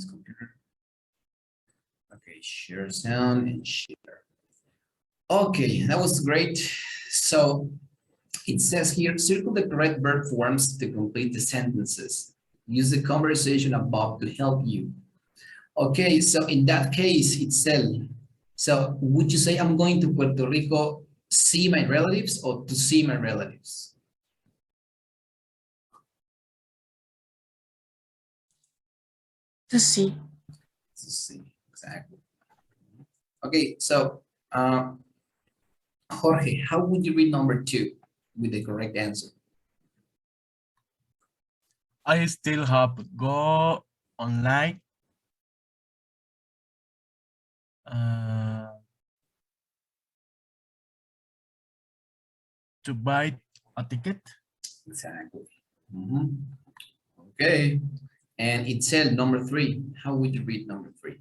this computer. Okay, share sound and share. Okay, that was great. So it says here, circle the correct verb forms to complete the sentences. Use the conversation above to help you. Okay, so in that case, it's Itzel. So would you say I'm going to Puerto Rico, see my relatives, or to see my relatives? To see. To see, exactly. Okay, so Jorge, how would you read number 2 with the correct answer? I still have go online to buy a ticket. Exactly. Okay, and it said number 3. How would you read number 3?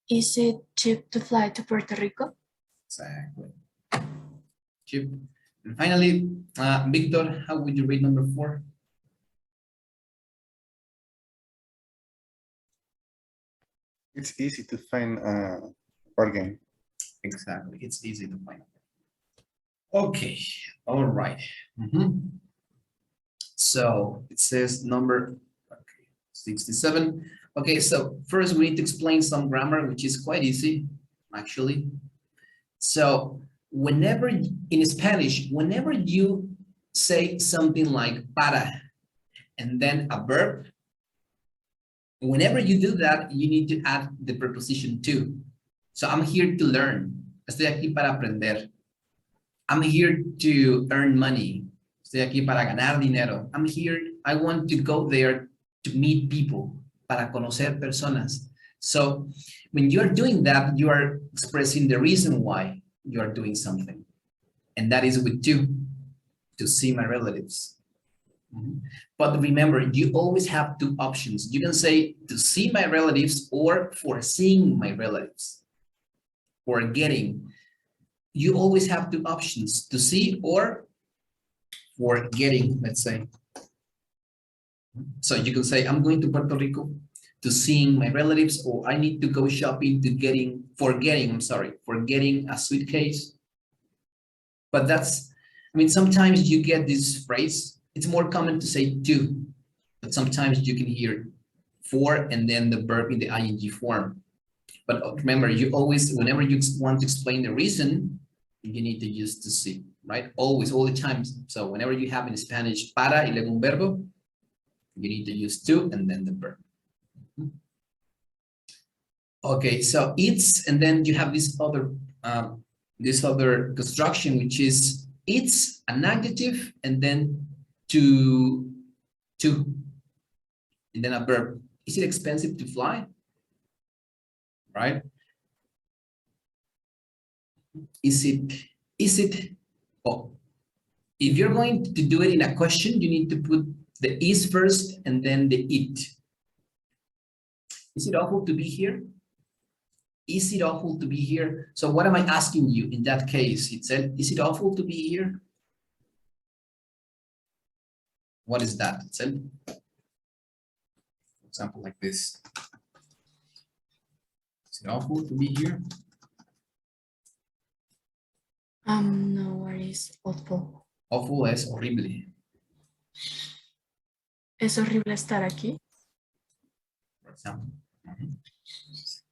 Is it cheap to fly to Puerto Rico? Exactly. Cheap. And finally, Victor, how would you read number 4? It's easy to find a bargain. Exactly. It's easy to find. Okay. All right. So it says number 67. Okay, so first we need to explain some grammar, which is quite easy, actually. So whenever in Spanish, whenever you say something like para and then a verb, whenever you do that, you need to add the preposition to. So I'm here to learn. Estoy aquí para aprender. I'm here to earn money. Estoy aquí para ganar dinero. I'm here, I want to go there to meet people, para conocer personas. So when you're doing that, you are expressing the reason why you are doing something. And that is with to see my relatives. But remember, you always have 2 options. You can say to see my relatives or for seeing my relatives or getting. You always have 2 options, to see or for getting, let's say. So you can say, I'm going to Puerto Rico to seeing my relatives, or I need to go shopping to for getting a suitcase. But that's, I mean, sometimes you get this phrase, it's more common to say to, but sometimes you can hear for and then the verb in the ing form. But remember, you always, whenever you want to explain the reason, you need to use to see, right? Always, all the time. So whenever you have in Spanish para y luego un verbo, you need to use to and then the verb. Okay, so it's, and then you have this other construction, which is it's an adjective and then to, and then a verb. Is it expensive to fly? Right? Is it, oh, if you're going to do it in a question, you need to put the is first and then the it. Is it awful to be here? Is it awful to be here? So what am I asking you in that case? It said, is it awful to be here? What is that? It said, for example, like this. Is it awful to be here? No worries, awful. Awful es horrible. Es horrible estar aquí. For example.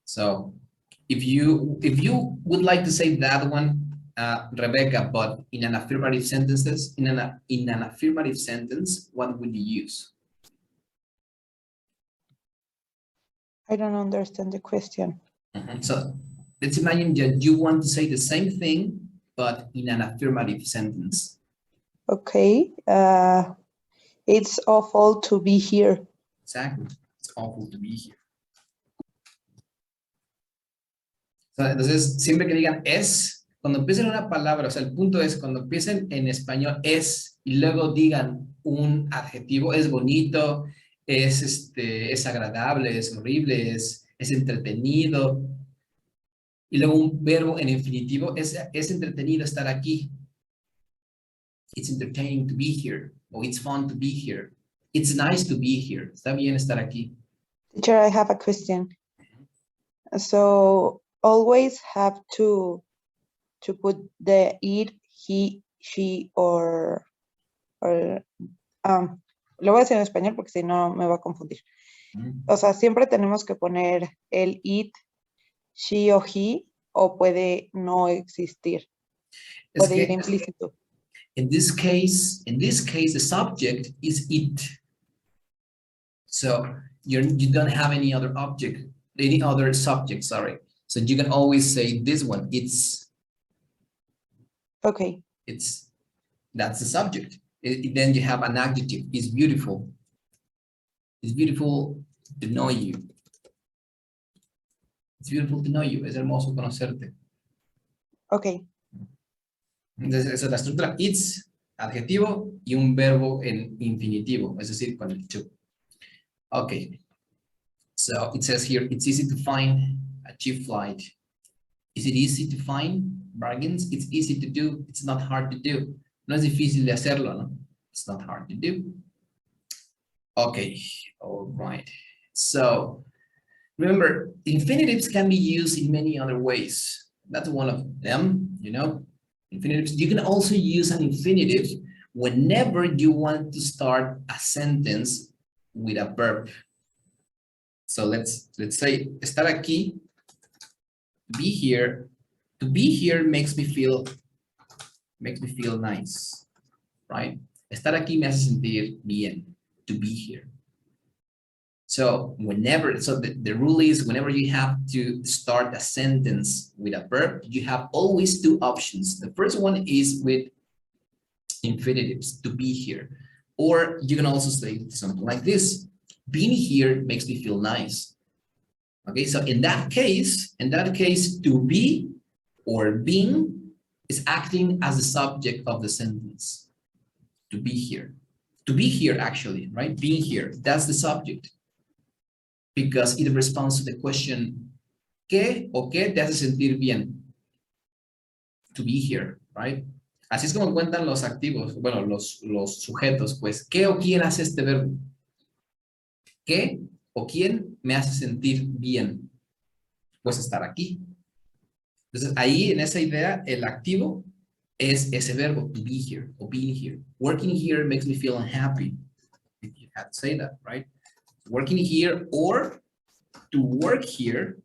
So if you would like to say that one, Rebecca, but in an affirmative sentences, in an affirmative sentence, what would you use? I don't understand the question. So let's imagine that you want to say the same thing, but in an affirmative sentence. Okay. It's awful to be here. Exactly. It's awful to be here. So, entonces, siempre que digan es, cuando empiecen una palabra, o sea, el punto es cuando empiecen en español es y luego digan un adjetivo, es bonito, es agradable, es horrible, es entretenido. Y luego un verbo en infinitivo, es entretenido estar aquí. It's entertaining to be here, or it's fun to be here. It's nice to be here. Está bien estar aquí. Teacher, I have a question. So always have to put the it, he, she, or lo voy a decir en español porque si no me va a confundir. O sea, siempre tenemos que poner el it, she o he, o puede no existir. Es Puede ir que, implícito. in this case, the subject is it. So you don't have any other object, any other subject, sorry. So you can always say this one, it's, Okay. that's the subject. Then you have an adjective, it's beautiful. It's beautiful to know you. It's beautiful to know you, es hermoso conocerte. Okay. Entonces, esa es la estructura, it's, adjetivo, y un verbo en infinitivo, es decir, con el to. Okay. So it says here, it's easy to find a cheap flight. Is it easy to find bargains? It's easy to do. It's not hard to do. No es difícil de hacerlo, ¿no? It's not hard to do. Okay, all right. So remember, infinitives can be used in many other ways. That's one of them, you know, infinitives. You can also use an infinitive whenever you want to start a sentence with a verb. So let's say, estar aquí, to be here. To be here makes me feel nice, right? Estar aquí me hace sentir bien, to be here. So whenever, so the rule is whenever you have to start a sentence with a verb, you have always two options. The first one is with infinitives, to be here. Or you can also say something like this, being here makes me feel nice. Okay, so in that case, to be or being is acting as the subject of the sentence. To be here. To be here, actually, right? Being here, that's the subject. Because it responds to the question, ¿qué o qué te hace sentir bien? To be here, right? Así es como cuentan los activos, bueno, los sujetos, pues, ¿qué o quién hace este verbo? ¿Qué o quién me hace sentir bien? Pues estar aquí. Entonces, ahí en esa idea, el activo es ese verbo, to be here o being here. Working here makes me feel unhappy. You have to say that, right? Working here or to work here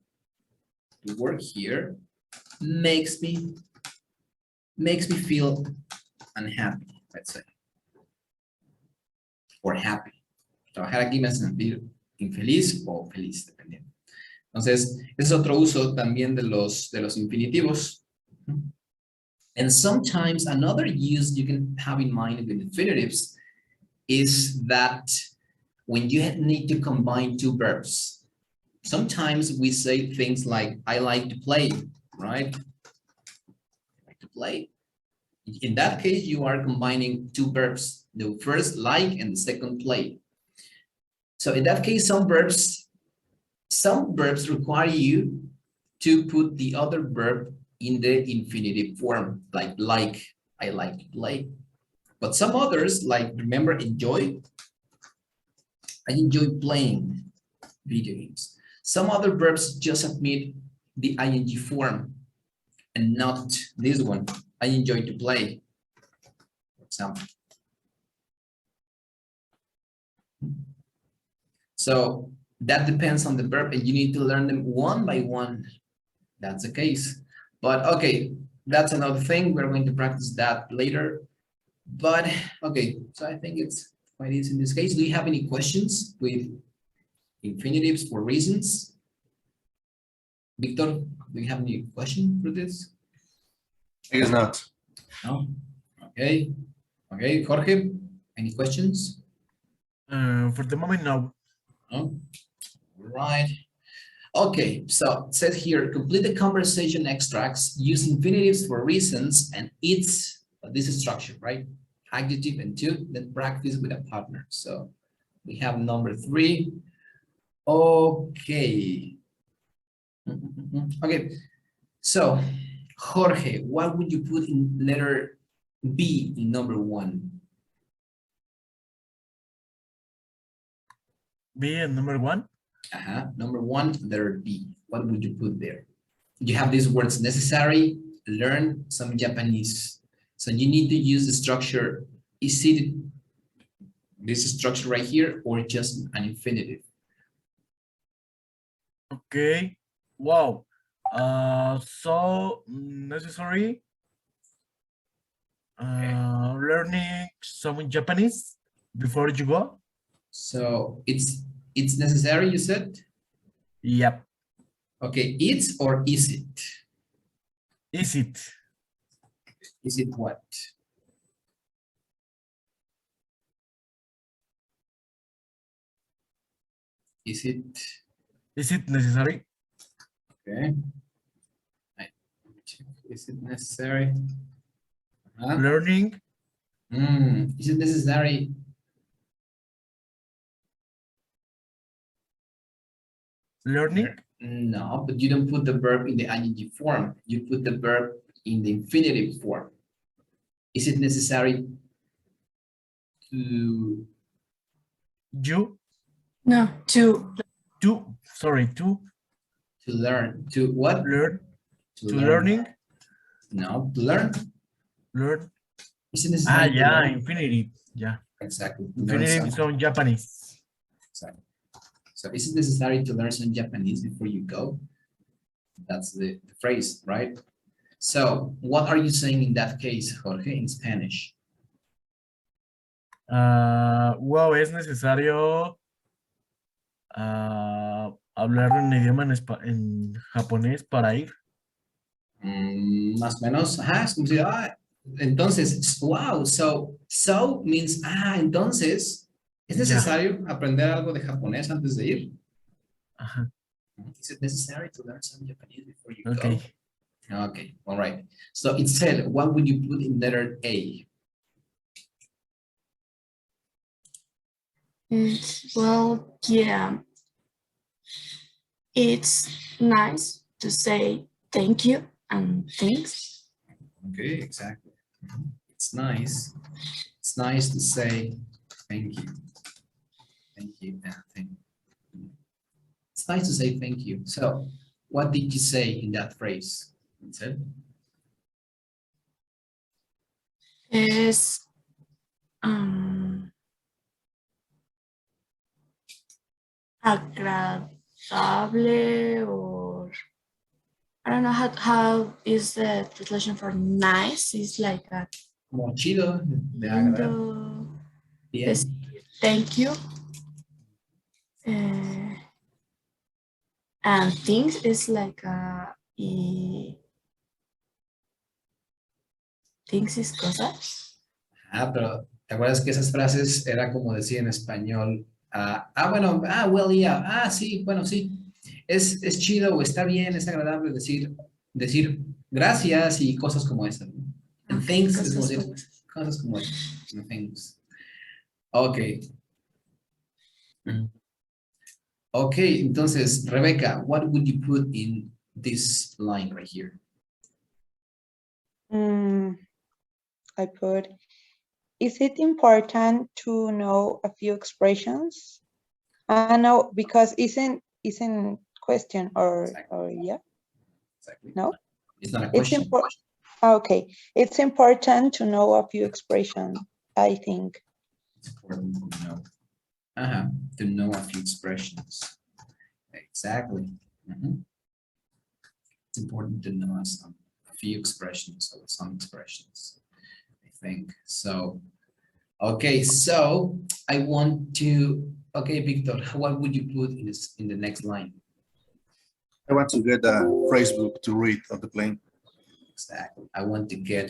makes me feel unhappy, let's say. Or happy. Trabajar aquí me hace sentir infeliz o feliz, dependiendo. Entonces, ese es otro uso también de los infinitivos. And sometimes another use you can have in mind with infinitives is that when you need to combine two verbs, sometimes we say things like, I like to play, right? I like to play. In that case, you are combining two verbs, the first like and the second play. So in that case, some verbs require you to put the other verb in the infinitive form, like, I like to play. But some others, like, remember, enjoy, I enjoy playing video games. Some other verbs just admit the ing form and not this one, I enjoy to play, for example. So that depends on the verb and you need to learn them one by one. That's the case. But okay, that's another thing. We're going to practice that later. But okay, so I think it's quite easy in this case. Do you have any questions with infinitives for reasons? Victor, do you have any question for this? I guess not. No? Okay. Okay, Jorge, any questions? For the moment, no. No? Right. Okay, so it says here, complete the conversation extracts, use infinitives for reasons, and it's this is structure, right? Adjective and two, then practice with a partner. So we have number 3. Okay. Okay, so Jorge, what would you put in letter B in number 1? B and number 1. Number 1, letter B. What would you put there? You have these words necessary, learn some Japanese. So you need to use the structure. Is it this structure right here or just an infinitive? Okay. Wow. So necessary. Learning some Japanese before you go. So it's necessary, you said? Yep. Okay, it's or is it? Is it? Is it what? Is it? Is it necessary? Okay. Is it necessary? Learning. Is it necessary? Learning. No, but you don't put the verb in the ing form. You put the verb in the infinitive form. Is it necessary to? No, To Learn. To what? learn. To To learn. learning. No, to learn. Learn. Is it necessary to Yeah, learn? infinitive. Yeah. Exactly. To learn Infinitive some- is on Japanese. Exactly. So is it necessary to learn some Japanese before you go? That's the phrase, right? So what are you saying in that case, Jorge, in Spanish? Wow, es necesario hablar un idioma en japonés para ir. Más o menos, es como si, entonces, wow, so means, entonces, ¿es Ya. necesario aprender algo de japonés antes de ir? Ajá. Is it necessary to learn some Japanese before you Okay. go? Okay, all right. So it said, what would you put in letter A? well, yeah. It's nice to say thank you and thanks. Okay, exactly. It's nice. It's nice to say thank you. Thank you. Thank you. It's nice to say thank you. So what did you say in that phrase? It said, Es agradable, or I don't know how is the translation for nice. It's like a como chido, de agradar. lindo. Bien. Es thank you. And things is like things is cosas. Pero ¿te acuerdas que esas frases era como decía en español? Bueno, well, yeah, sí, bueno, sí. Es chido o está bien, es agradable decir gracias y cosas como esas, ¿no? And things es como decir cosas como esas. And things. Ok. Ok, entonces, Rebecca, what would you put in this line right here? I put, is it important to know a few expressions? No, because isn't question or yeah? Exactly. No? It's not a It's question. important. Okay, it's important to know a few expressions, I think. It's important to know. To know a few expressions. Exactly. It's important to know a few expressions or some expressions, I think. So, okay, so I want to, okay, Victor, what would you put in the next line? I want to get a phrase book to read on the plane. Exactly. I want to get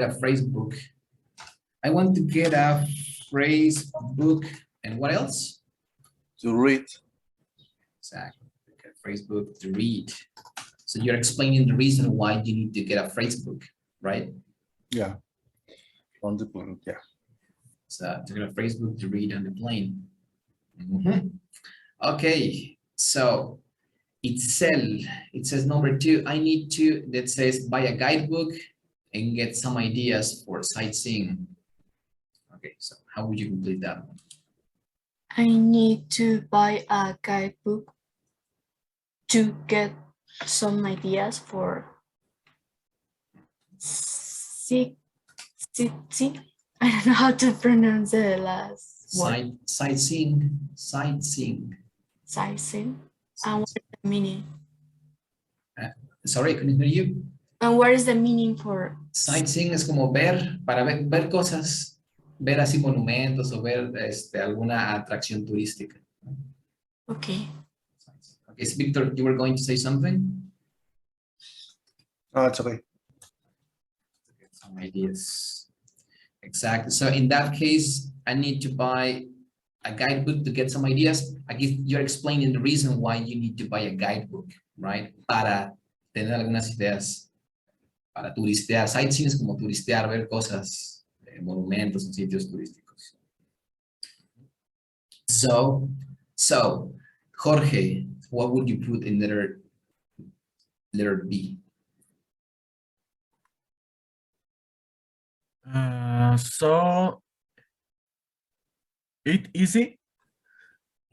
a phrase book. I want to get a phrase book, and what else? To read. Exactly. Okay, phrase book to read. So you're explaining the reason why you need to get a phrase book, right? Yeah. On the plane, yeah. So to get a phrase book to read on the plane. Okay, so it says number 2, I need to, that says buy a guidebook and get some ideas for sightseeing. Okay, so how would you complete that one? I need to buy a guidebook to get some ideas for see. I don't know how to pronounce the last word. Sightseeing. Sightseeing. And what is the meaning? Sorry, I couldn't hear you. And what is the meaning for Sightseeing es como ver, para ver cosas, ver así monumentos o ver alguna atracción turística. okay? Okay, so Victor, you were going to say something? No, it's okay. Some ideas. Exactly. So in that case, I need to buy a guidebook to get some ideas. I guess you're explaining the reason why you need to buy a guidebook, right? Para tener algunas ideas, para turistear. Sightseeing es como turistear, ver cosas, monumentos, sitios turísticos. So, Jorge, what would you put in letter B? So it easy?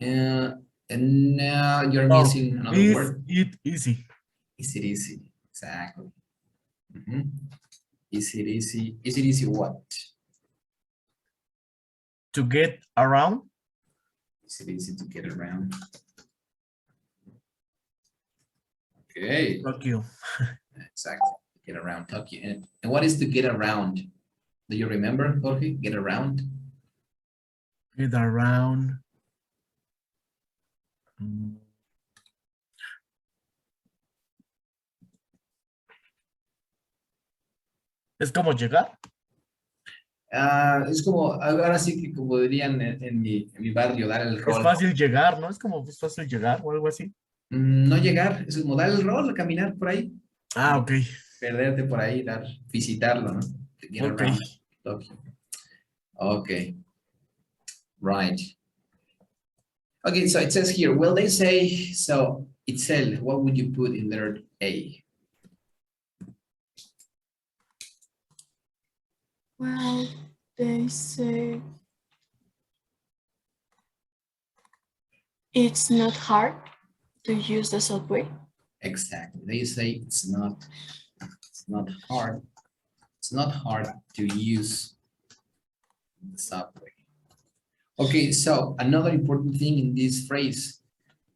And now you're No, missing another is word. it easy? Is it easy? Exactly. Mhm. Is it easy? Is it easy what? To get around? Is it easy to get around? Okay, Tokyo. exactly. Get around Tokyo. And what is to get around? Do you remember, Jorge? Get around? Get around. Mm. Es como llegar. Es como, ahora sí que como dirían en mi barrio, dar el Es rol. fácil llegar, ¿no? Es como es fácil llegar o algo así. No llegar, es como dar el rol, caminar por ahí. Ah, ok. Perderte por ahí, visitarlo, ¿no? To get Ok. around Tokyo. Okay. Right. Okay, so it says here, will they say, so Itzel, what would you put in letter A? Well, they say it's not hard to use the subway. Exactly. They say it's not hard. It's not hard to use the subway. Okay, so another important thing in this phrase.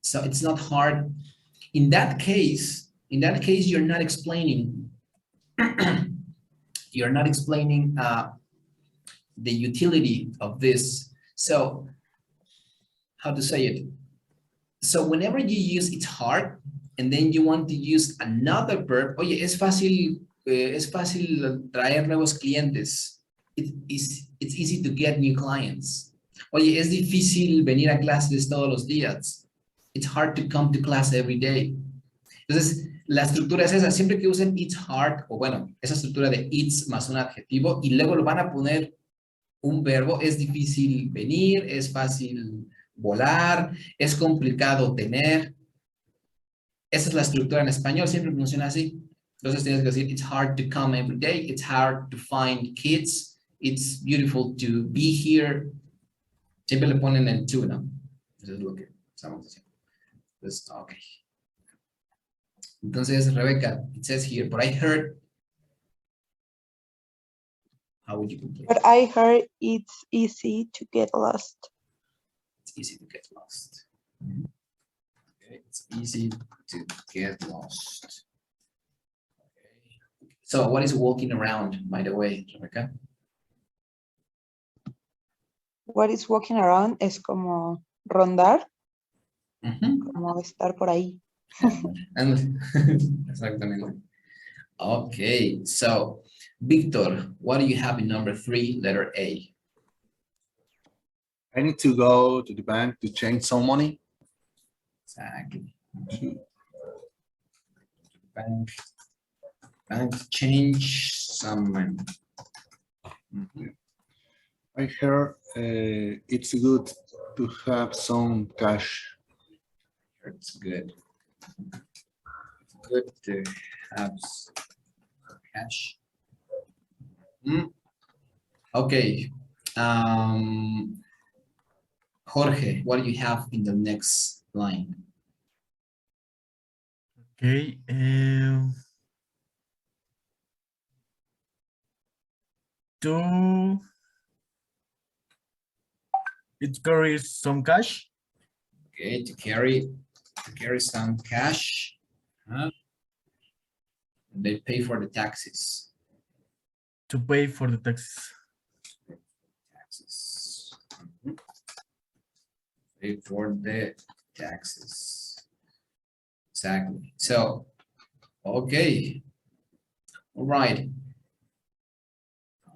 So it's not hard. In that case, you're not explaining you're not explaining the utility of this. So how to say it? So whenever you use it's hard and then you want to use another verb, oye, es fácil traer nuevos clientes. It's easy to get new clients. Oye, es difícil venir a clases todos los días. It's hard to come to class every day. Entonces, la estructura es esa. Siempre que usen it's hard, o bueno, esa estructura de it's más un adjetivo, y luego lo van a poner un verbo, es difícil venir, es fácil volar, es complicado tener. Esa es la estructura en español, siempre funciona así. Entonces tienes que decir, it's hard to come every day, it's hard to find kids, it's beautiful to be here. Siempre le ponen el to, ¿no? Eso es lo que estamos haciendo. Entonces, ok. Entonces, Rebecca, it says here, but I heard. How would you complete? But I heard it's easy to get lost. It's easy to get lost. Okay, it's easy to get lost. Okay. So what is walking around, by the way, Rebecca? What is walking around es como rondar, Mhm. como estar por ahí. Exactamente. Okay, so Victor, what do you have in number 3, letter A? I need to go to the bank to change some money. Exactly. Bank change some money. Mhm. I heard it's good to have some cash. It's good. It's good to have cash. Okay. Jorge, what do you have in the next line? Okay. To it carries some cash Okay, to carry some cash. They pay for the taxes. to pay for the taxes. Taxes. Pay for the taxes. Exactly. So, okay. All right.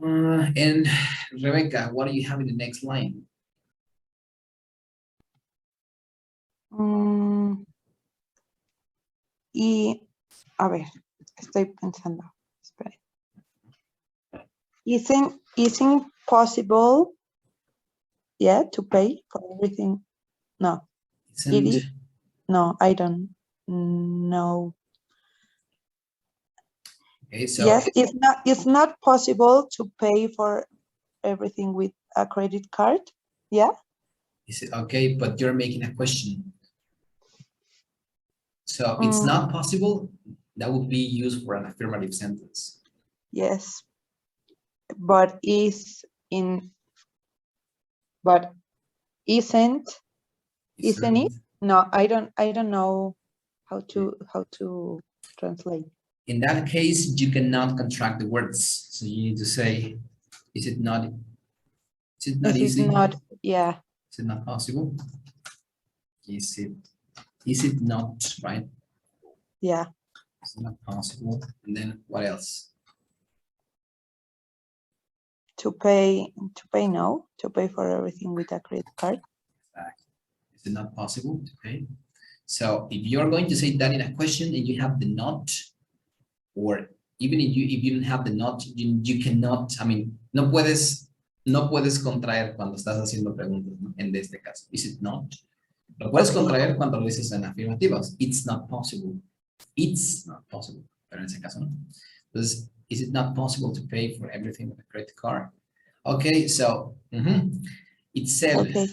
And Rebecca, what do you have in the next line? Y, a ver, estoy pensando. Espera. Isn't possible, yeah, to pay for everything? No, it is. No, I don't know. Okay, so Yes, it's not possible to pay for everything with a credit card. Yeah. is it okay? But you're making a question. So it's not possible. That would be used for an affirmative sentence. Yes. But isn't it? No, I don't know how to translate. In that case, you cannot contract the words. So you need to say, is it not easy? Is it not, yeah. Is it not possible? Is it not, right? Yeah. It's not possible. And then what else? To pay for everything with a credit card. Is it not possible to pay? So if you're going to say that in a question and you have the not, or even if you don't have the not, you cannot, I mean, no puedes contraer cuando estás haciendo preguntas, ¿no? En este caso, is it not? Lo puedes contraer cuando lo dices en afirmativas. It's not possible. It's not possible. Pero en ese caso, no. Entonces, is it not possible to pay for everything with a credit card? Okay, so it said, Okay.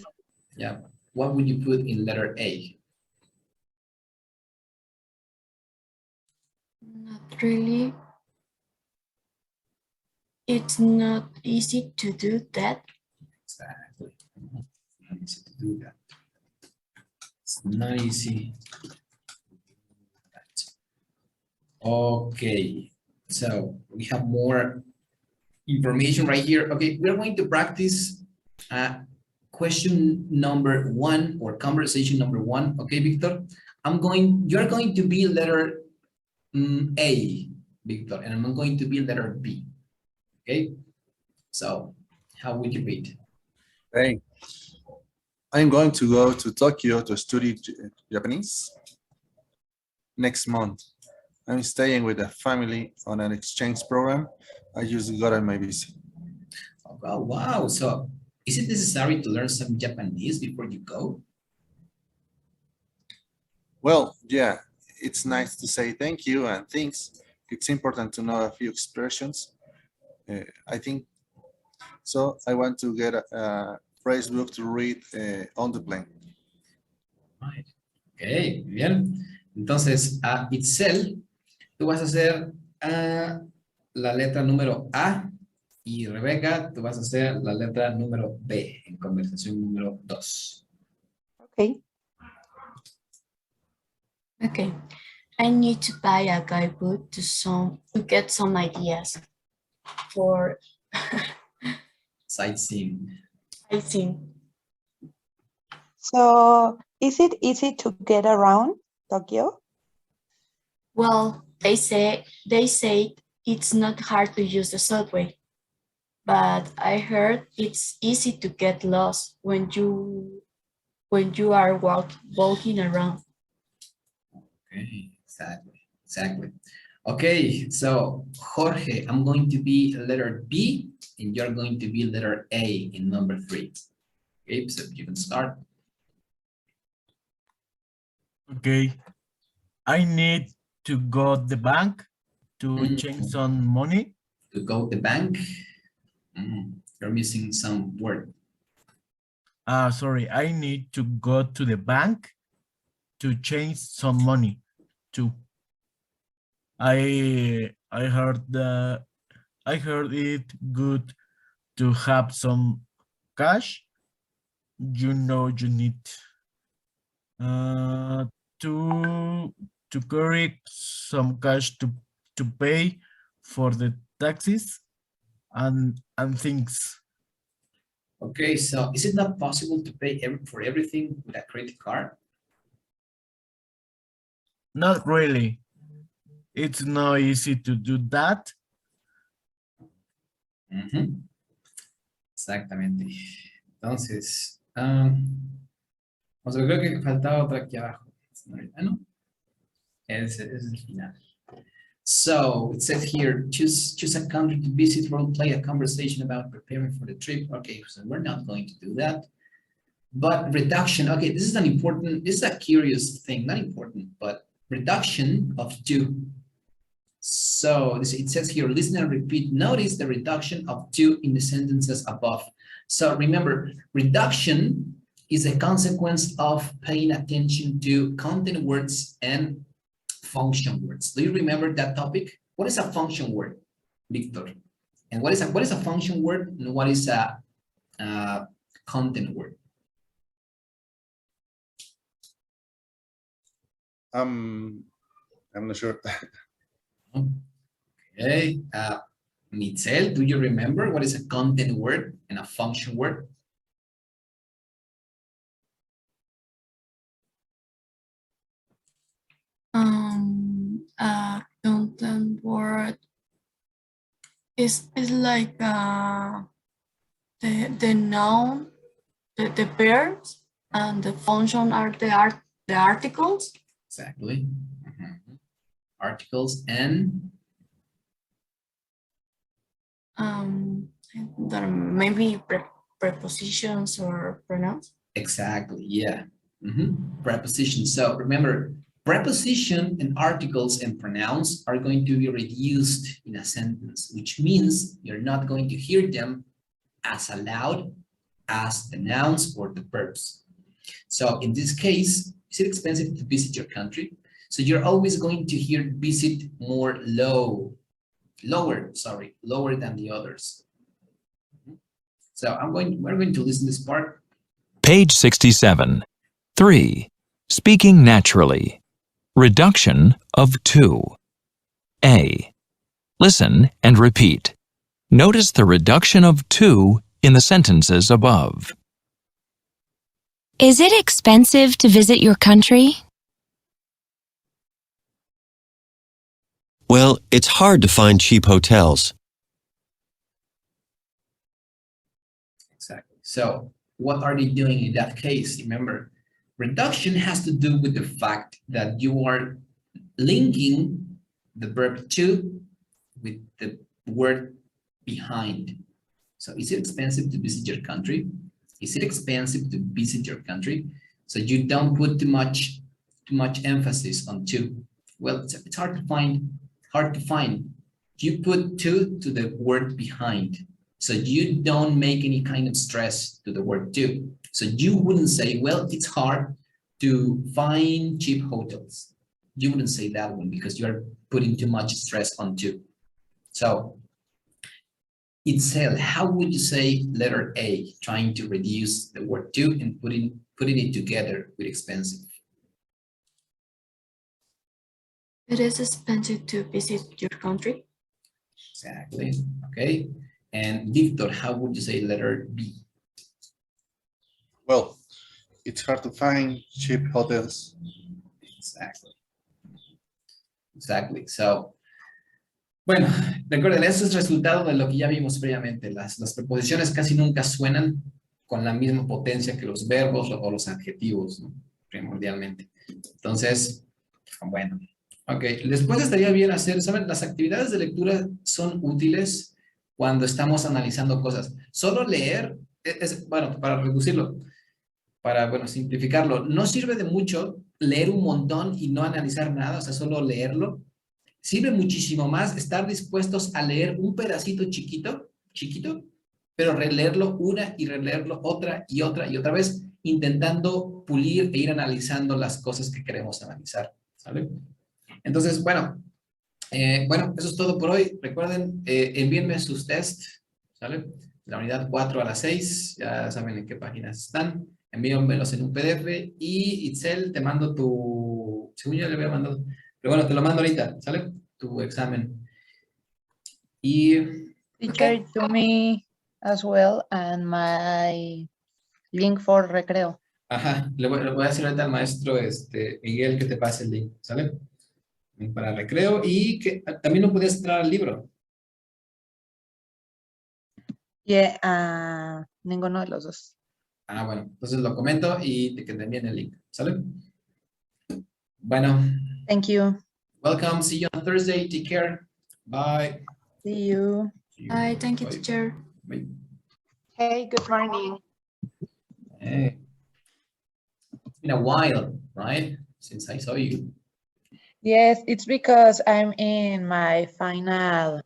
yeah. What would you put in letter A? Not really. It's not easy to do that. Exactly. Not easy to do that. It's not easy. Okay, so we have more information right here. Okay, we're going to practice question number 1 or conversation number 1. Okay, Victor, you're going to be letter A, Victor, and I'm going to be letter B. Okay, so how would you read? Hey, I'm going to go to Tokyo to study Japanese next month. I'm staying with a family on an exchange program. I just got on my visa. Oh, wow. So is it necessary to learn some Japanese before you go? Well, yeah, it's nice to say thank you and thanks. It's important to know a few expressions. I think so. I want to get a phrase book to read on the plane. Right. Ok, bien. Entonces, a Itzel, tú vas a hacer la letra número A y Rebeca, tú vas a hacer la letra número B en conversación número 2. Okay. Okay. I need to buy a guidebook to get some ideas for Sightseeing. sightseeing. So is it easy to get around Tokyo? Well, they say it's not hard to use the subway, but I heard it's easy to get lost when you are walking around. Okay, exactly. Okay, so Jorge, I'm going to be letter B and you're going to be letter A in number 3. Okay, so you can start. Okay. I need to go to the bank to change some money. To go to the bank. You're missing some word. Sorry, I need to go to the bank to change some money too. I heard it good to have some cash. You know you need to carry some cash to pay for the taxes and things. Okay, so is it not possible to pay for everything with a credit card? Not really. It's not easy to do that. Exactamente. Entonces, o sea, creo que faltaba otra aquí abajo. Ah, no. Ese es el final. So it says here, choose a country to visit, role play a conversation about preparing for the trip. Okay, so we're not going to do that. But reduction, okay, this is a curious thing, not important, but reduction of to. So it says here, listen and repeat. Notice the reduction of to in the sentences above. So remember, reduction is a consequence of paying attention to content words and function words. Do you remember that topic? What is a function word, Victor? And what is a function word and what is a content word? I'm not sure. Okay, Mitzel, do you remember what is a content word and a function word? Content word is like the noun, the verbs, and the function are the articles. Exactly. Articles and maybe prepositions or pronouns. exactly, yeah. Prepositions. So remember, preposition and articles and pronouns are going to be reduced in a sentence, which means you're not going to hear them as loud as the nouns or the verbs. So in this case, is it expensive to visit your country? So you're always going to hear visit more lower than the others. So we're going to listen to this part. Page 67. 3. Speaking naturally. Reduction of to. A. Listen and repeat. Notice the reduction of to in the sentences above. Is it expensive to visit your country? Well, it's hard to find cheap hotels. Exactly. So what are they doing in that case? Remember, reduction has to do with the fact that you are linking the verb to with the word behind. So is it expensive to visit your country? Is it expensive to visit your country? So you don't put too much emphasis on to. Well, it's hard to find. You put to the word behind. So you don't make any kind of stress to the word to. So you wouldn't say, well, it's hard to find cheap hotels. You wouldn't say that one because you're putting too much stress on to. So itself, how would you say letter A, trying to reduce the word to and putting it together with expensive? It is expensive to visit your country. Exactly. Okay. And Victor, how would you say letter B? Well, it's hard to find cheap hotels. Exactly. So, bueno, recuerden, eso es resultado de lo que ya vimos previamente. Las preposiciones casi nunca suenan con la misma potencia que los verbos o los adjetivos, ¿no? Primordialmente. Entonces, bueno. Ok, después estaría bien hacer, ¿saben? Las actividades de lectura son útiles cuando estamos analizando cosas. Solo leer, bueno, para reducirlo, para, bueno, simplificarlo, no sirve de mucho leer un montón y no analizar nada, o sea, solo leerlo Sirve muchísimo más estar dispuestos a leer un pedacito chiquito, pero releerlo una y releerlo otra y otra vez, intentando pulir e ir analizando las cosas que queremos analizar, ¿sale? Entonces, bueno, eso es todo por hoy. Recuerden, envíenme sus tests, ¿sale? La unidad 4 a las 6, ya saben en qué páginas están. Envíenmelos en un PDF y Itzel, te mando tu, según yo le había mandado, pero bueno, te lo mando ahorita, ¿sale? Tu examen. Y, Teacher, to me as well, and my link for recreo. ajá, le voy a decir ahorita al maestro Miguel que te pase el link, ¿sale? Para recreo y que también no puedes entrar al libro. Yeah, ninguno de los dos. Ah, bueno, entonces lo comento y que te envíen el link, ¿sale? Bueno, Thank you. welcome, see you on Thursday, take care, bye. See you. See you. Bye, thank you, Bye. teacher. Bye. Hey, good morning. Hey. It's been a while, right? Since I saw you. Yes, it's because I'm in my final,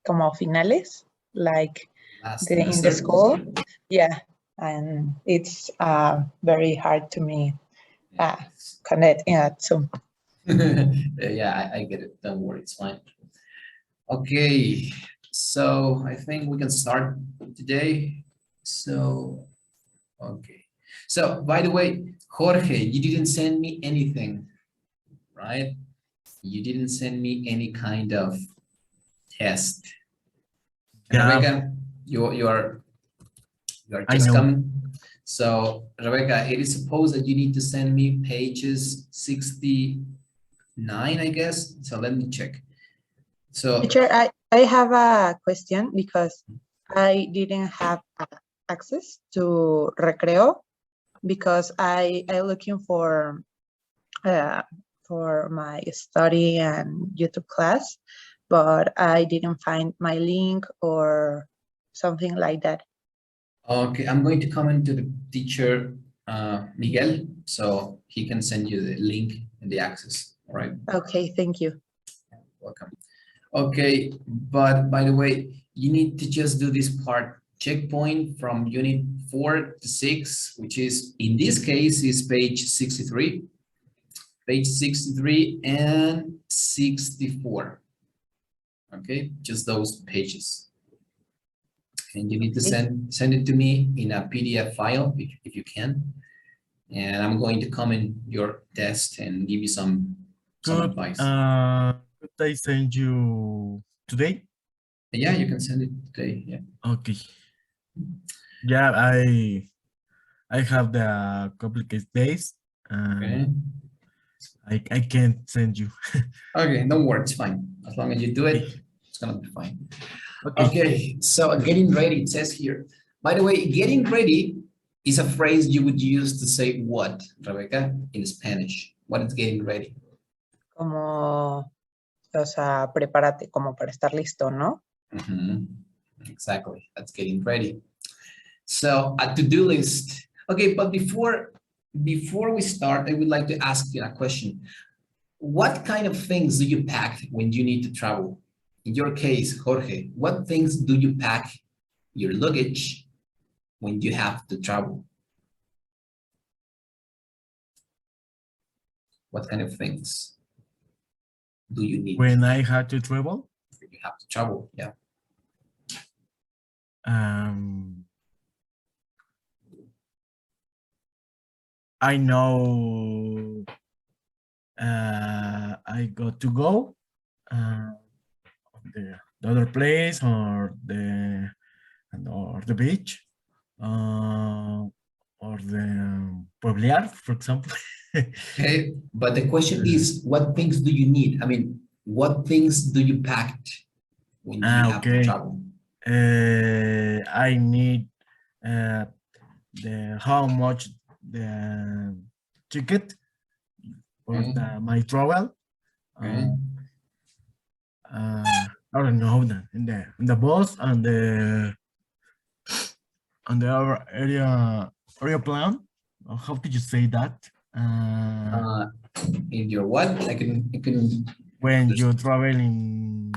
como finales, like Last in the semester. school. Yeah, and it's very hard to me Yes. connect Zoom. Yeah, I get it. Don't worry, it's fine. Okay, so I think we can start today. So, okay. So, by the way, Jorge, you didn't send me anything, right? You didn't send me any kind of test. And Yeah. Rebecca, you are I just know. coming. So, Rebecca, it is supposed that you need to send me pages 69, I guess. So let me check. So, Teacher, I have a question because I didn't have access to Recreo because I looking for my study and YouTube class, but I didn't find my link or something like that. okay, I'm going to comment to the teacher, Miguel, so he can send you the link and the access, all right? Okay, thank you. Welcome. Okay, but by the way, you need to just do this part, checkpoint from unit 4 to 6, which is, in this case, is page 63. Page 63 and 64. Okay, just those pages. And you need to send it to me in a PDF file if you can. And I'm going to comment your test and give you some advice. Could I send you today? Yeah, you can send it today. Yeah. Okay. Yeah, I have the complicated days. Okay. I can't send you. Okay, don't worry, it's fine. As long as you do it, it's gonna be fine. Okay. Okay, so getting ready, it says here. By the way, getting ready is a phrase you would use to say what, Rebecca, in Spanish? What is getting ready? Como, o sea, prepárate como para estar listo, ¿no? Mm-hmm. Exactly, that's getting ready. So a to-do list. Okay, but before we start, I would like to ask you a question. What kind of things do you pack when you need to travel? In your case, Jorge, what things do you pack your luggage when you have to travel? What kind of things do you need? When I had to travel? You have to travel, yeah. I know I got to go the other place or the beach or the pueblear, for example. Okay, but the question is, what things do you need? I mean, what things do you pack when you have to travel? I need how much the ticket for my travel. I don't know in the bus and the other area plan. How did you say that? In your what? I can when you travel in,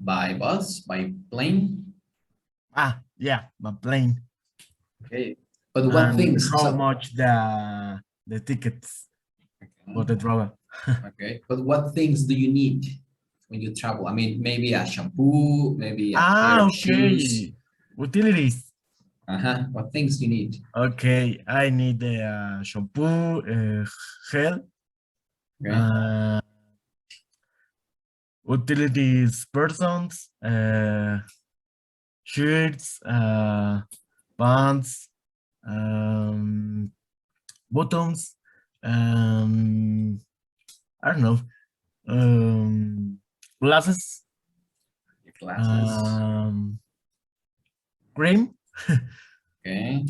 by bus, by plane. yeah, by plane. Okay. But what And things? how So, much the tickets for the travel? okay. But what things do you need when you travel? I mean, maybe a shampoo, maybe a pair of shoes. Okay. Utilities. What things do you need? Okay, I need the shampoo, gel, Okay. utilities persons, shirts, pants, bottoms, I don't know, glasses, Your glasses. cream. Okay.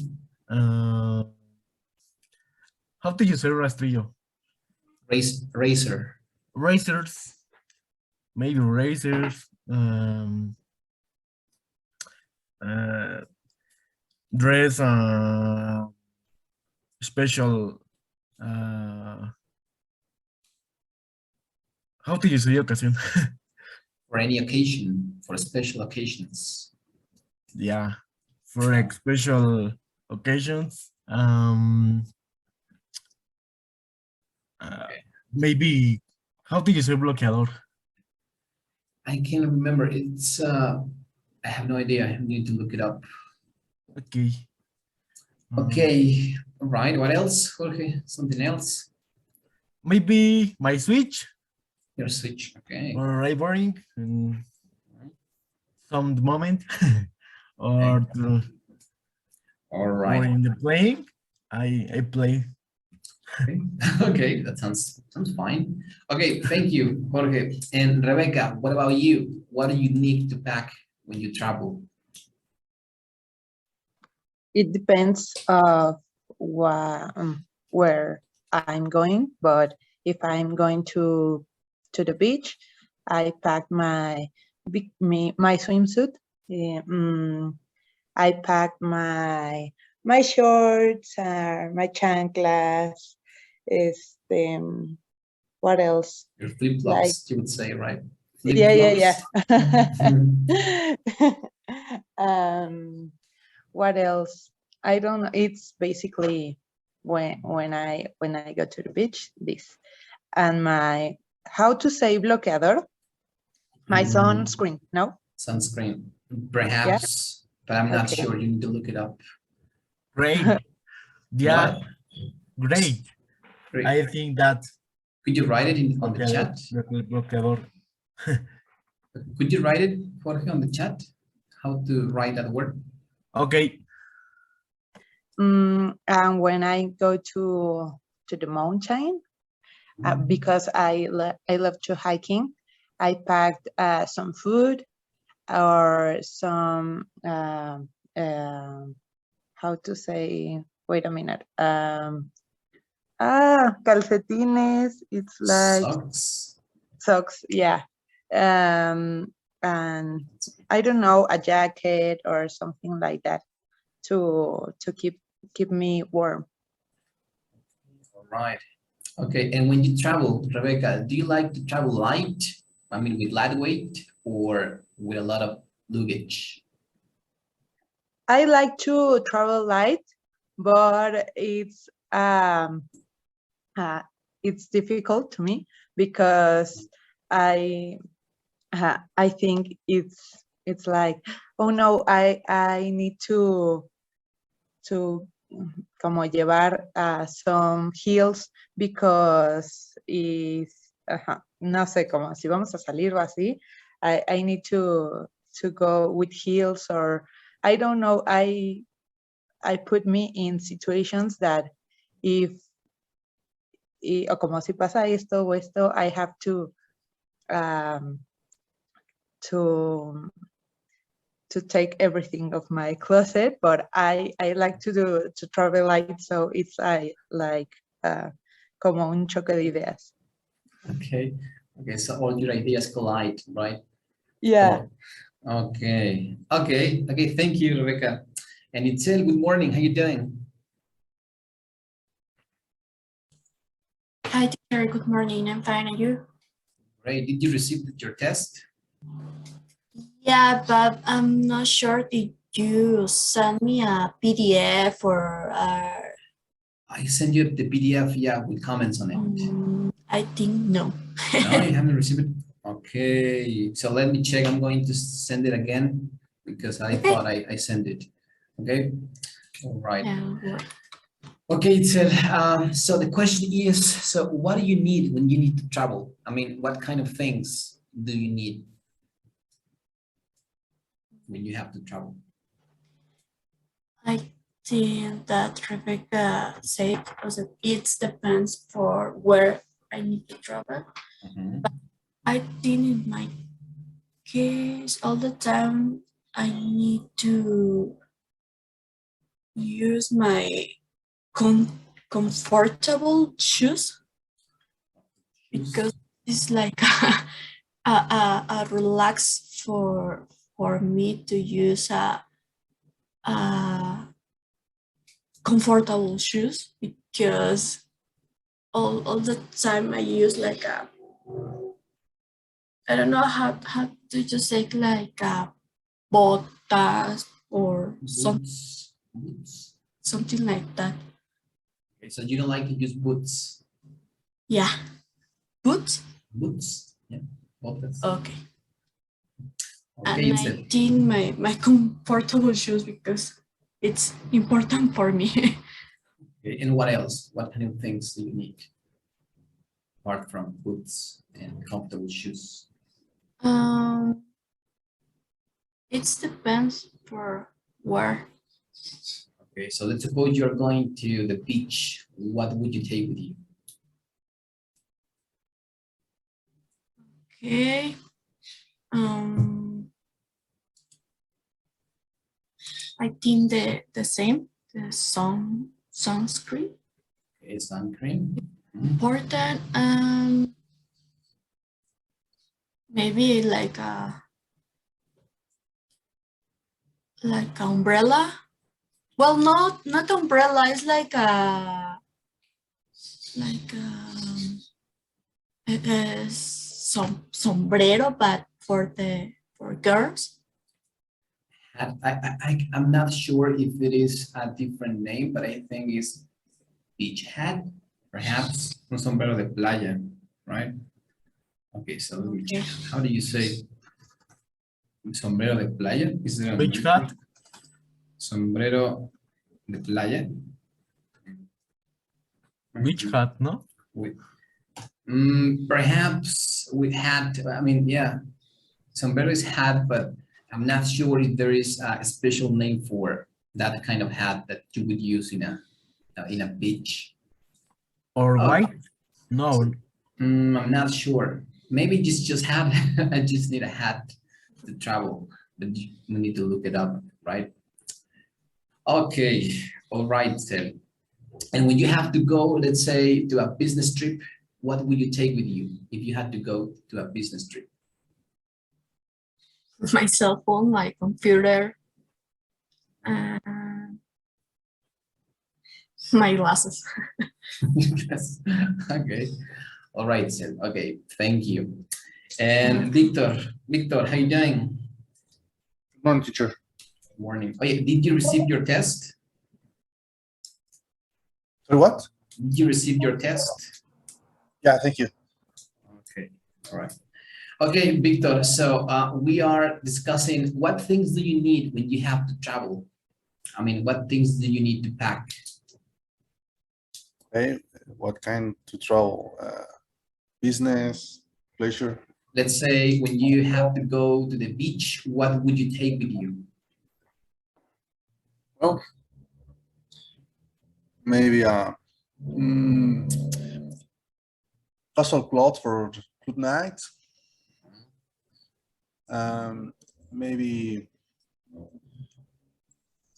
How do you say rastrillo? Razor. Razors, maybe razors, dress, special, how do you say occasion? For any occasion, for special occasions. Yeah, for like special occasions. Maybe, how do you say bloqueador? I can't remember. It's I have no idea. I need to look it up. Okay. Okay. All right. What else, Jorge? Something else? Maybe my switch Your switch. Okay. or rivaling in some moment or to, All or right. in the playing, I play. Okay. Okay. That sounds fine. Okay. Thank you, Jorge. And Rebecca, what about you? What do you need to pack when you travel? It depends of where I'm going, but if I'm going to the beach, I pack my swimsuit. I pack my shorts, my chanclas. What else? Your flip Like, flops, you would say, right? yeah. Flip-flops. What else? I don't know. It's basically when I go to the beach, this and my, how to say bloqueador, my sunscreen. No, Sunscreen, perhaps, but I'm not Okay. sure. You need to look it up. Great. Yeah, What? great. Great. I think that Could you write it on the chat? bloqueador. Could you write it, Jorge, on the chat? How to write that word? Okay. and when I go to the mountain, because I love to hiking, I packed some food or some how to say, wait a minute, calcetines, it's like socks, yeah. And I don't know, a jacket or something like that to keep me warm. All right. Okay, and when you travel, Rebecca, do you like to travel light? I mean, with lightweight or with a lot of luggage? I like to travel light, but it's difficult to me because I think it's like, oh no, I need to como llevar some heels because no sé, como si vamos a salir o así, I need to go with heels, or I don't know, I put me in situations that if o como si pasa esto o esto, I have to take everything of my closet, but I like to travel light, so it's like como un choque de ideas. Okay. Okay, so all your ideas collide, right? Yeah. Oh, okay. Okay. Okay. Thank you, Rebecca. And Itzel, good morning. How you doing? Hi, Sure, good morning. I'm fine. And you? Great. Did you receive your test? Yeah, but I'm not sure. Did you send me a PDF or I sent you the PDF, yeah, with comments on it. I think no. No, you haven't received it? Okay, so let me check. I'm going to send it again because I Okay. thought I sent it. Okay, all right. No. Okay, so the question is, so what do you need when you need to travel? I mean, what kind of things do you need when you have to travel? I think that Rebecca said also it depends for where I need to travel. Mhm. I think in my case, all the time I need to use my comfortable shoes because it's like a relax for me to use a comfortable shoes because all the time I use like a I don't know how to just say like a botas or Boots. something like that. Okay, so you don't like to use boots? Yeah, boots. Boots, yeah, botas. Okay. Okay, And I think my comfortable shoes because it's important for me. okay, and what else? What kind of things do you need apart from boots and comfortable shoes? It depends for where. Okay, so let's suppose you're going to the beach. What would you take with you? Okay. I think the same, the sunscreen Okay, sun cream. important, maybe like a umbrella. Well, not umbrella. It's like some sombrero, but for girls. I'm not sure if it is a different name, but I think it's beach hat, perhaps un sombrero de playa, right? Okay, so let me check. How do you say sombrero de playa? Is there a Which name for hat? it? Sombrero de playa. Which hat, no? With, perhaps with hat. I mean, yeah, sombrero is hat, but I'm not sure if there is a special name for that kind of hat that you would use in a beach. Or Oh. white? No. I'm not sure. Maybe just hat. I just need a hat to travel, but we need to look it up, right? Okay, all right then. And when you have to go, let's say, to a business trip, what would you take with you if you had to go to a business trip? My cell phone, my computer, and my glasses. Yes. Okay. All right, Sid. Okay, thank you. And Victor, how you doing? Good morning, teacher. Morning. Oh, yeah, did you receive your test? Sorry, what? Did you receive your test? Yeah, thank you. Okay, all right. Okay, Victor, so we are discussing what things do you need when you have to travel? I mean, what things do you need to pack? Okay, what kind to travel? Business, pleasure? Let's say when you have to go to the beach, what would you take with you? Well, maybe casual clothes for good night. Maybe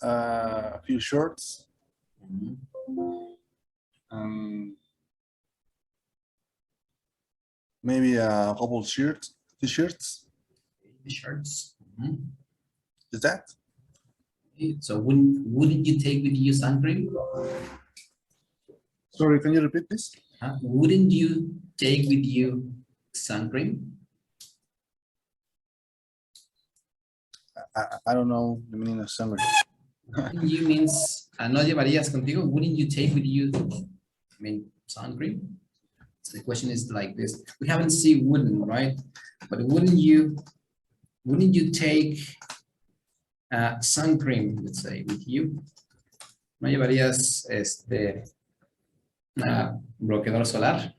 a few shirts. Maybe a couple t-shirts. T-shirts. Is that? So wouldn't you take with you sun cream? Sorry, can you repeat this? Wouldn't you take with you sun cream? I don't know the meaning of summer. Wouldn't you means, ¿no llevarías contigo? Wouldn't you take with you, I mean, sun cream? So the question is like this. We haven't seen wouldn't, right? But wouldn't you take sun cream, let's say, with you? ¿No llevarías bloqueador solar?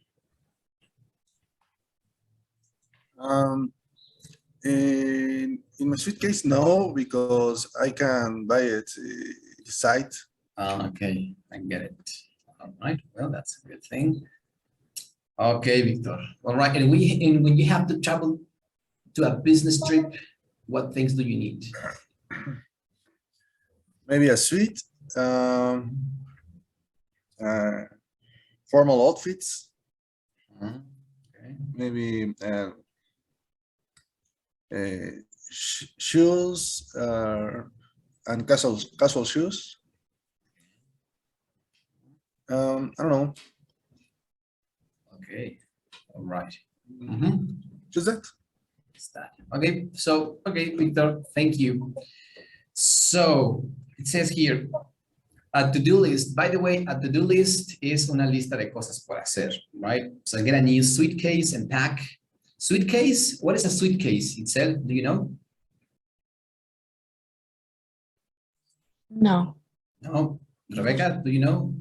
In my suitcase, no, because I can buy it site. Okay, I get it. All right, well, that's a good thing. Okay, Victor. All right, and when you have to travel to a business trip, what things do you need? Maybe a suite, formal outfits, Okay. maybe shoes and casual shoes. I don't know. Okay, all right. Just that. It's that. Okay, so, okay, Victor, thank you. So it says here, a to-do list. By the way, a to-do list is una lista de cosas por hacer, right? So get a new suitcase and pack. Suitcase, what is a suitcase itself? Do you know? No. No, Rebecca, do you know?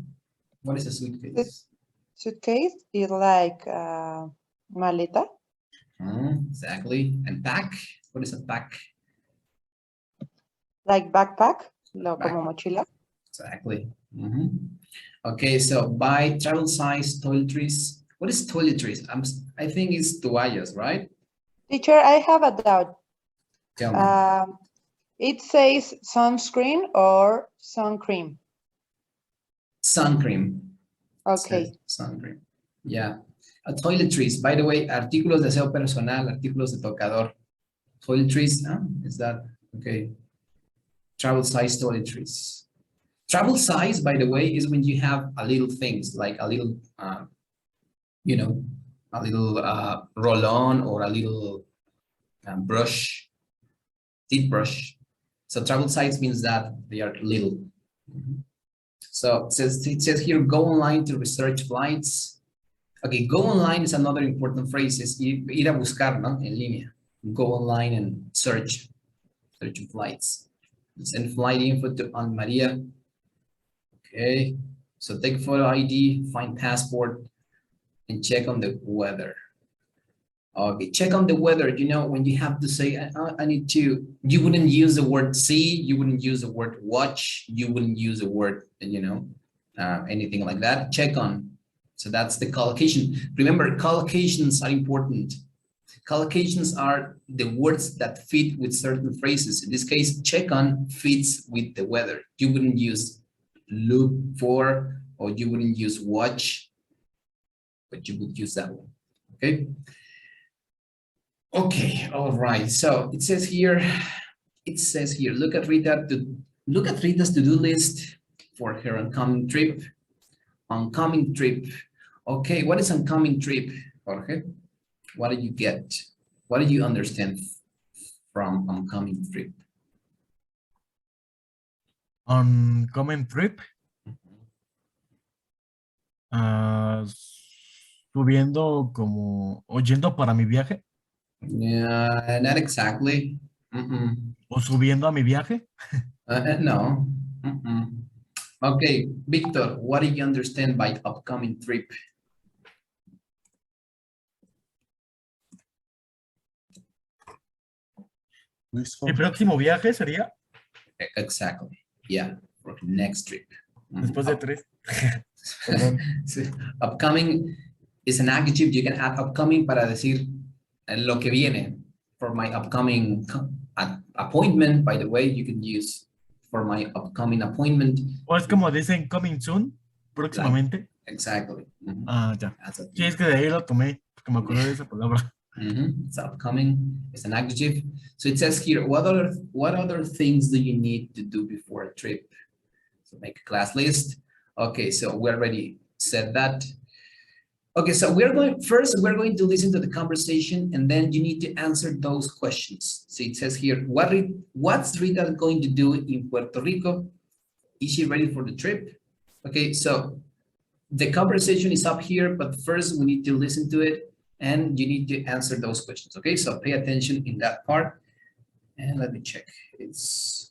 What is a suitcase? Suitcase is like maleta. Exactly. And pack, what is a pack? Like backpack, como mochila. Exactly. Okay, so buy travel size toiletries. What is toiletries? I think it's toallas, right? Teacher, I have a doubt. Tell me. It says sunscreen or sun cream. Sun cream. Okay. Says sun cream. Yeah. Toiletries. By the way, artículos de aseo personal, artículos de tocador. Toiletries, is that okay? Travel size toiletries. Travel size, by the way, is when you have a little things like a little, you know, a little roll-on or a little brush, teeth brush. So travel size means that they are little. So it says here, go online to research flights. Okay, go online is another important phrase. Es ir a buscar, ¿no? En línea. Go online and search flights. Send flight info to Aunt Maria. Okay, so take photo ID, find passport, and check on the weather. Okay, check on the weather. You know, when you have to say, I need to, you wouldn't use the word see, you wouldn't use the word watch, you wouldn't use the word, you know, anything like that. Check on. So that's the collocation. Remember, collocations are important. Collocations are the words that fit with certain phrases. In this case, check on fits with the weather. You wouldn't use look for, or you wouldn't use watch, but you would use that one. Okay. Okay. All right. So it says here, look at Rita's to-do list for her oncoming trip. Oncoming trip. Okay. What is oncoming trip, Jorge? What did you get? What did you understand from oncoming trip? Oncoming trip. Subiendo como, oyendo para mi viaje. Yeah, not exactly. O subiendo a mi viaje. No. Okay, Victor, what do you understand by upcoming trip? Mi próximo viaje sería. Exactly. Yeah, for next trip. Después de 3. Upcoming is an adjective. You can add upcoming para decir lo que viene. For my upcoming appointment, by the way, you can use for my upcoming appointment. O es como dicen coming soon, próximamente. Exactly. Ah, ya. Sí, es que de ahí lo tomé, porque me acordé de esa palabra. It's upcoming. It's an adjective. So it says here, what other things do you need to do before a trip? So make a class list. Okay, so we already said that. Okay, so we're going to listen to the conversation and then you need to answer those questions. So it says here, what's Rita going to do in Puerto Rico? Is she ready for the trip? Okay, so the conversation is up here, but first we need to listen to it and you need to answer those questions. Okay, so pay attention in that part. And let me check. It's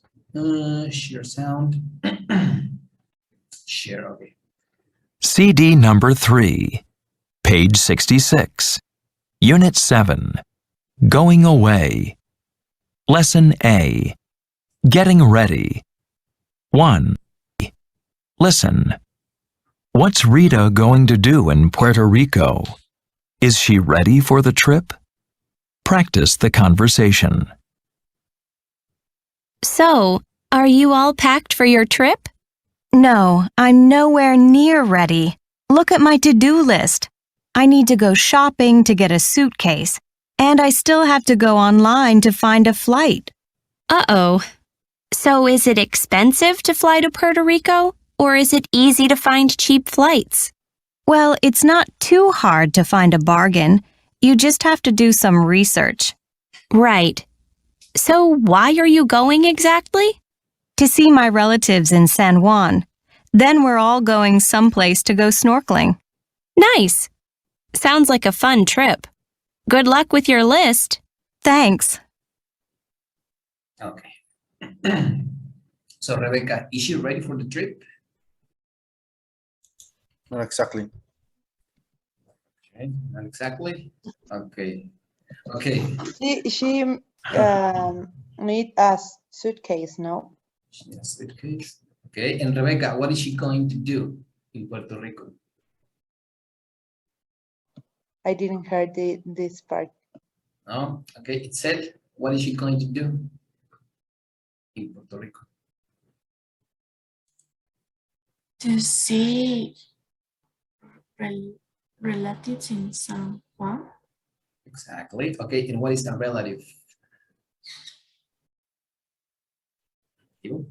share sound. Share, okay. CD number 3, page 66, Unit 7, Going Away. Lesson A, Getting Ready. 1. Listen. What's Rita going to do in Puerto Rico? Is she ready for the trip? Practice the conversation. So, are you all packed for your trip? No, I'm nowhere near ready. Look at my to-do list. I need to go shopping to get a suitcase, and I still have to go online to find a flight. Uh-oh. So is it expensive to fly to Puerto Rico, or is it easy to find cheap flights? Well, it's not too hard to find a bargain. You just have to do some research. Right. So why are you going exactly? To see my relatives in San Juan. Then we're all going someplace to go snorkeling. Nice. Sounds like a fun trip. Good luck with your list. Thanks. Okay. So Rebecca, is she ready for the trip? Not exactly. Okay, not exactly. Okay. Okay. She need a suitcase, no? Yes, suitcase. Okay, and Rebecca, what is she going to do in Puerto Rico? I didn't hear this part. No? Okay, it said, what is she going to do in Puerto Rico? To see relatives in San Juan. Exactly. Okay, and what is a relative? You?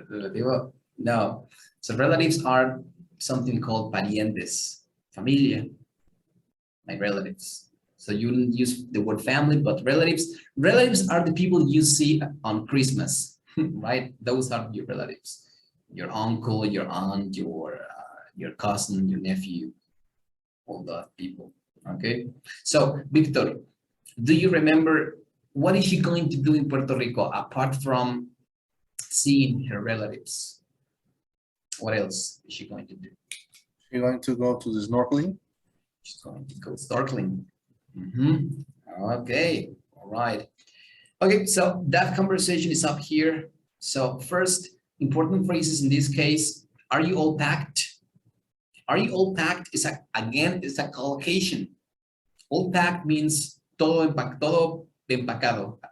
Relativo? No. So relatives are something called parientes, familia, my relatives. So you wouldn't use the word family, but relatives are the people you see on Christmas, right? Those are your relatives, your uncle, your aunt, your cousin, your nephew, all the people. Okay. So Victor, do you remember what is she going to do in Puerto Rico apart from seeing her relatives? What else is she going to do? You're going to go to the snorkeling? She's going to go snorkeling. Okay, all right. Okay, so that conversation is up here. So first, important phrases in this case, are you all packed? Are you all packed? Again, it's a collocation. All packed means todo empacado.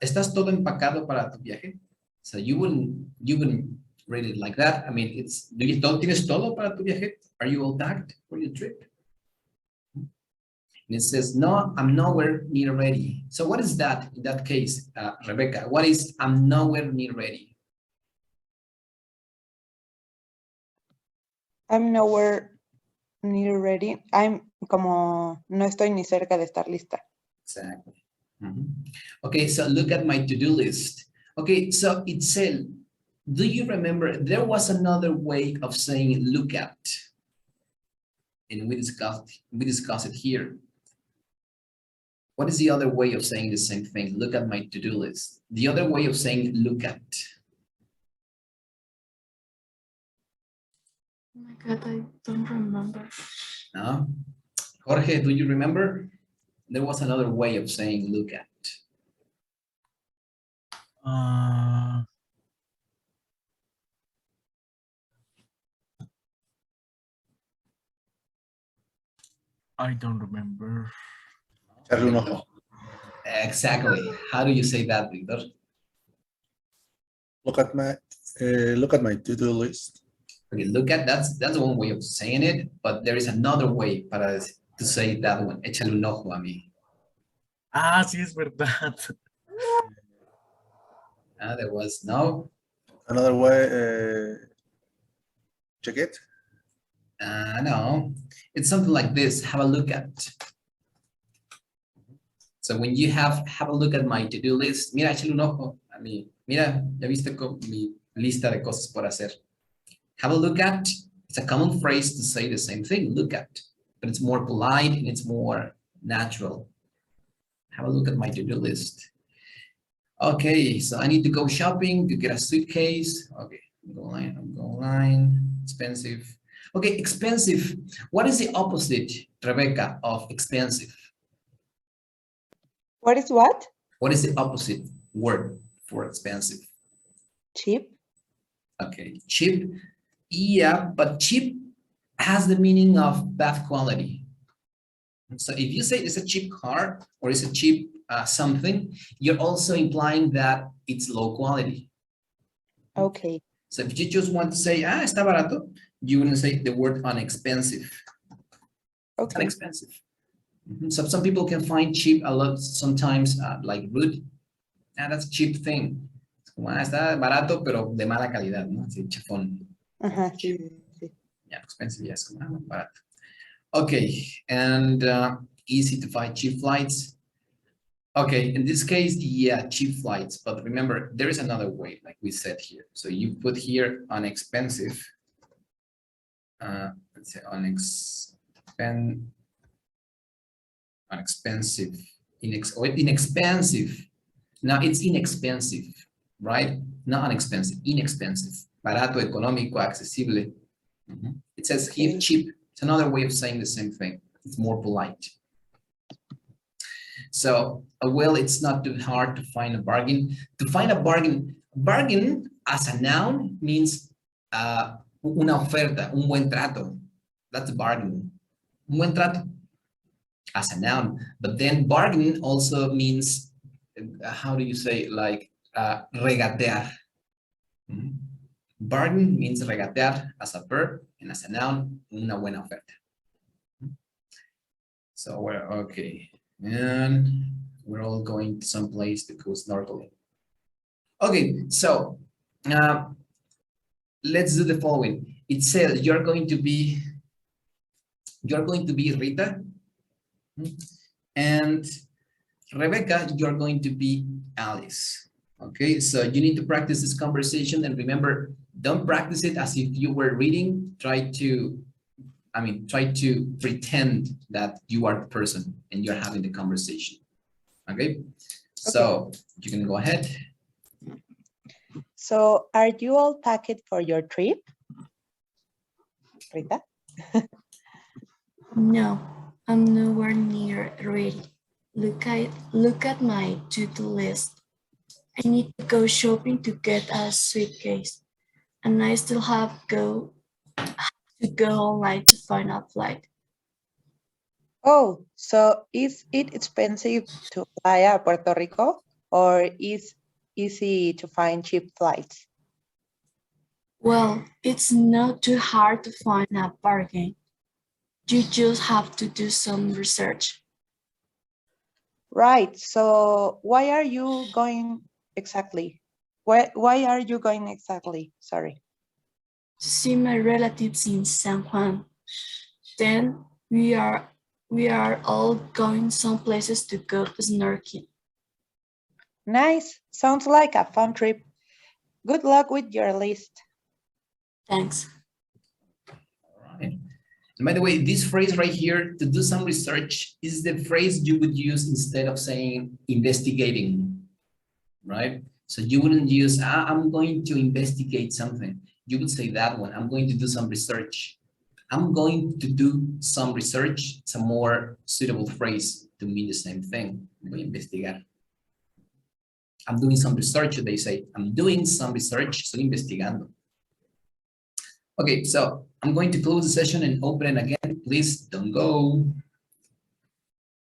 ¿Estás todo empacado para tu viaje? So you wouldn't read it like that. I mean, it's, ¿tienes todo para tu viaje? Are you all packed for your trip? And it says, no, I'm nowhere near ready. So what is that in that case, Rebecca? What is I'm nowhere near ready? I'm nowhere near ready. I'm como no estoy ni cerca de estar lista. Exactly. Okay, so look at my to-do list. Okay, so it said, do you remember there was another way of saying look at? And we discussed it here. What is the other way of saying the same thing? Look at my to-do list. The other way of saying look at. Oh my God, I don't remember. No? Jorge, do you remember? There was another way of saying look at. I don't remember. Echarle un ojo. Exactly. How do you say that, Victor? Look at my to-do list. Okay, look at, that's one way of saying it, but there is another way to say that one. Échale un ojo a mí. Ah, sí, es verdad. There was no. Another way, check it. No, it's something like this. Have a look at. So when you have a look at my to-do list, mira, échale un ojo a mí. Mira, ya viste mi lista de cosas por hacer. Have a look at. It's a common phrase to say the same thing, look at, but it's more polite and it's more natural. Have a look at my to-do list. Okay, so I need to go shopping to get a suitcase. Okay, go online, expensive. Okay, expensive. What is the opposite, Rebecca, of expensive? What is what? What is the opposite word for expensive? Cheap? Okay, cheap. Yeah, but cheap has the meaning of bad quality. So if you say it's a cheap car or it's a cheap something, you're also implying that it's low quality. Okay. So if you just want to say, está barato, you're going to say the word unexpensive. Okay. Unexpensive. So some people can find cheap a lot, sometimes like rude. That's a cheap thing. Es como, está barato, pero de mala calidad, ¿no? Así, chafón. Ajá, sí, sí. Yeah, expensive, yes, como barato. Okay, and easy to find cheap flights. Okay, in this case, yeah, cheap flights, but remember, there is another way, like we said here. So you put here unexpensive, let's say inexpensive. Now it's inexpensive, right? Not inexpensive, inexpensive. Barato, económico, accesible. It says here Okay. cheap. It's another way of saying the same thing. It's more polite. So, well, it's not too hard to find a bargain. To find a bargain as a noun means una oferta, un buen trato. That's a bargain. Un buen trato as a noun. But then bargain also means, how do you say, like regatear. Bargain means regatear as a verb and as a noun, una buena oferta. So we're okay. And we're all going to some place to go snorkeling. Okay, so let's do the following. It says you're going to be Rita, and Rebecca, you're going to be Alice. Okay, so you need to practice this conversation, and remember, don't practice it as if you were reading. Try to pretend that you are the person and you're having the conversation. Okay, so you can go ahead. So are you all packed for your trip? Rita? No, I'm nowhere near ready. Look at my to-do list. I need to go shopping to get a suitcase, and I still have to go online to find a flight. Oh, so is it expensive to fly to Puerto Rico, or is easy to find cheap flights? Well, it's not too hard to find a bargain. You just have to do some research. Right, so why are you going exactly? Why are you going exactly? Sorry. To see my relatives in San Juan. Then we are all going some places to go snorkeling. Nice, sounds like a fun trip. Good luck with your list. Thanks. All right. And by the way, this phrase right here, to do some research, is the phrase you would use instead of saying investigating, right? So you wouldn't use, I'm going to investigate something. You would say that one, I'm going to do some research. I'm going to do some research. It's a more suitable phrase to mean the same thing. Voy a investigar. I'm doing some research, they say. I'm doing some research, estoy investigando. Okay, so I'm going to close the session and open it again. Please don't go.